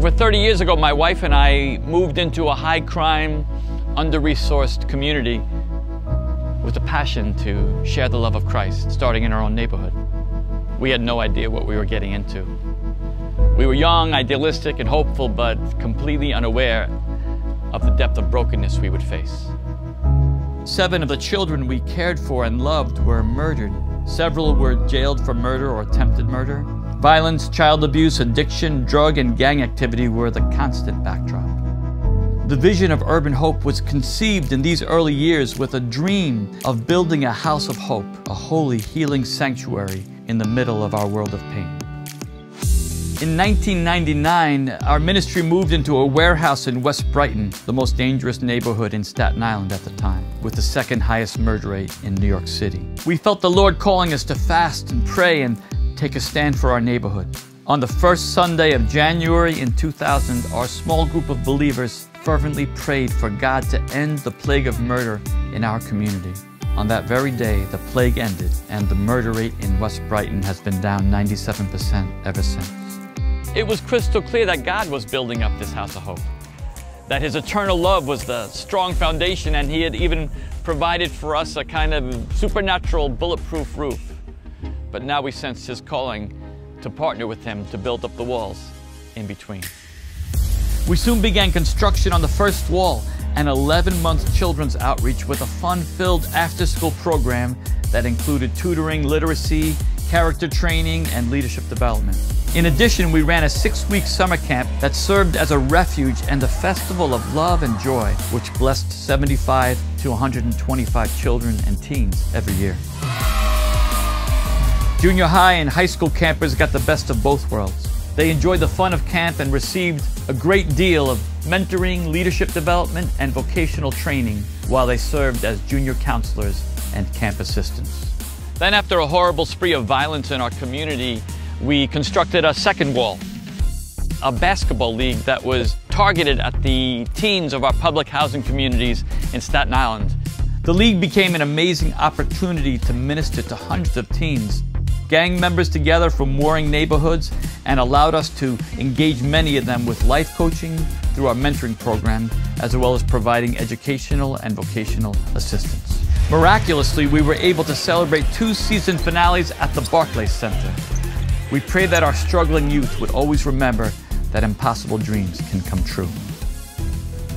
Over 30 years ago, my wife and I moved into a high-crime, under-resourced community with a passion to share the love of Christ, starting in our own neighborhood. We had no idea what we were getting into. We were young, idealistic, and hopeful, but completely unaware of the depth of brokenness we would face. 7 of the children we cared for and loved were murdered. Several were jailed for murder or attempted murder. Violence, child abuse, addiction, drug, and gang activity were the constant backdrop. The vision of Urban Hope was conceived in these early years with a dream of building a house of hope, a holy, healing sanctuary in the middle of our world of pain. In 1999, our ministry moved into a warehouse in West Brighton, the most dangerous neighborhood in Staten Island at the time, with the second highest murder rate in New York City. We felt the Lord calling us to fast and pray and take a stand for our neighborhood. On the first Sunday of January in 2000, our small group of believers fervently prayed for God to end the plague of murder in our community. On that very day, the plague ended, and the murder rate in West Brighton has been down 97% ever since. It was crystal clear that God was building up this house of hope, that His eternal love was the strong foundation, and He had even provided for us a kind of supernatural bulletproof roof. But now we sense His calling to partner with Him to build up the walls in between. We soon began construction on the first wall, an 11-month children's outreach with a fun-filled after-school program that included tutoring, literacy, character training, and leadership development. In addition, we ran a 6-week summer camp that served as a refuge and a festival of love and joy, which blessed 75 to 125 children and teens every year. Junior high and high school campers got the best of both worlds. They enjoyed the fun of camp and received a great deal of mentoring, leadership development, and vocational training while they served as junior counselors and camp assistants. Then, after a horrible spree of violence in our community, we constructed a second wall, a basketball league that was targeted at the teens of our public housing communities in Staten Island. The league became an amazing opportunity to minister to hundreds of teens, gang members together from warring neighborhoods, and allowed us to engage many of them with life coaching through our mentoring program, as well as providing educational and vocational assistance. Miraculously, we were able to celebrate 2 season finales at the Barclays Center. We pray that our struggling youth would always remember that impossible dreams can come true.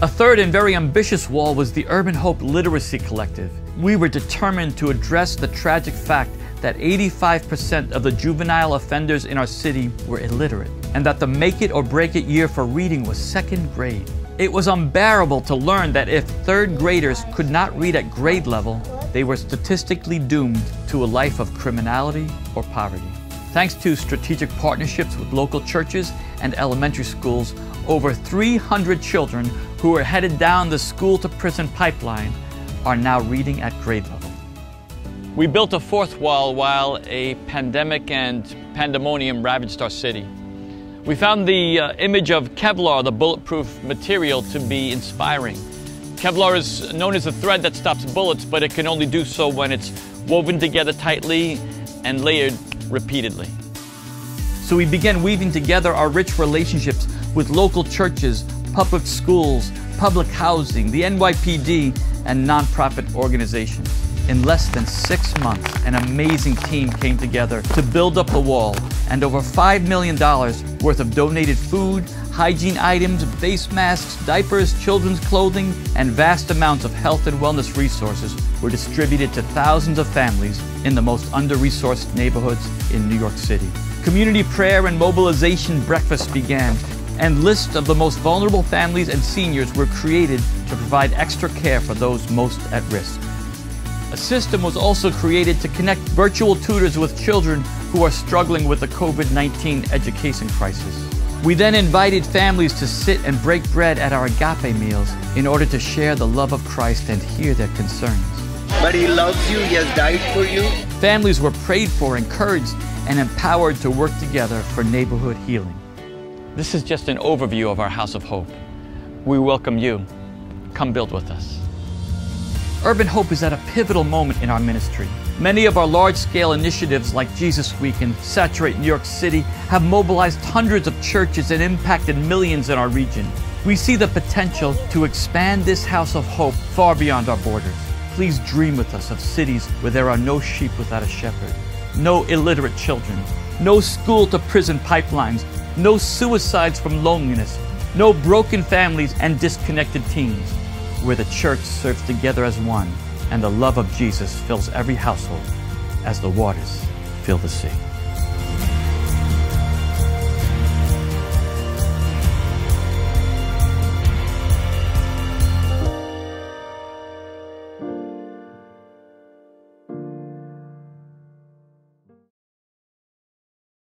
A third and very ambitious wall was the Urban Hope Literacy Collective. We were determined to address the tragic fact that 85% of the juvenile offenders in our city were illiterate, and that the make it or break it year for reading was 2nd grade. It was unbearable to learn that if 3rd graders could not read at grade level, they were statistically doomed to a life of criminality or poverty. Thanks to strategic partnerships with local churches and elementary schools, over 300 children who were headed down the school-to-prison pipeline are now reading at grade level. We built a 4th wall while a pandemic and pandemonium ravaged our city. We found the image of Kevlar, the bulletproof material, to be inspiring. Kevlar is known as a thread that stops bullets, but it can only do so when it's woven together tightly and layered repeatedly. So we began weaving together our rich relationships with local churches, public schools, public housing, the NYPD, and nonprofit organizations. In less than 6 months, an amazing team came together to build up the wall, and over $5 million worth of donated food, hygiene items, face masks, diapers, children's clothing, and vast amounts of health and wellness resources were distributed to thousands of families in the most under-resourced neighborhoods in New York City. Community prayer and mobilization breakfasts began, and lists of the most vulnerable families and seniors were created to provide extra care for those most at risk. A system was also created to connect virtual tutors with children who are struggling with the COVID-19 education crisis. We then invited families to sit and break bread at our agape meals in order to share the love of Christ and hear their concerns. But He loves you, He has died for you. Families were prayed for, encouraged, and empowered to work together for neighborhood healing. This is just an overview of our House of Hope. We welcome you. Come build with us. Urban Hope is at a pivotal moment in our ministry. Many of our large-scale initiatives like Jesus Week and Saturate New York City have mobilized hundreds of churches and impacted millions in our region. We see the potential to expand this house of hope far beyond our borders. Please dream with us of cities where there are no sheep without a shepherd, no illiterate children, no school-to-prison pipelines, no suicides from loneliness, no broken families and disconnected teens, where the church serves together as one and the love of Jesus fills every household as the waters fill the sea.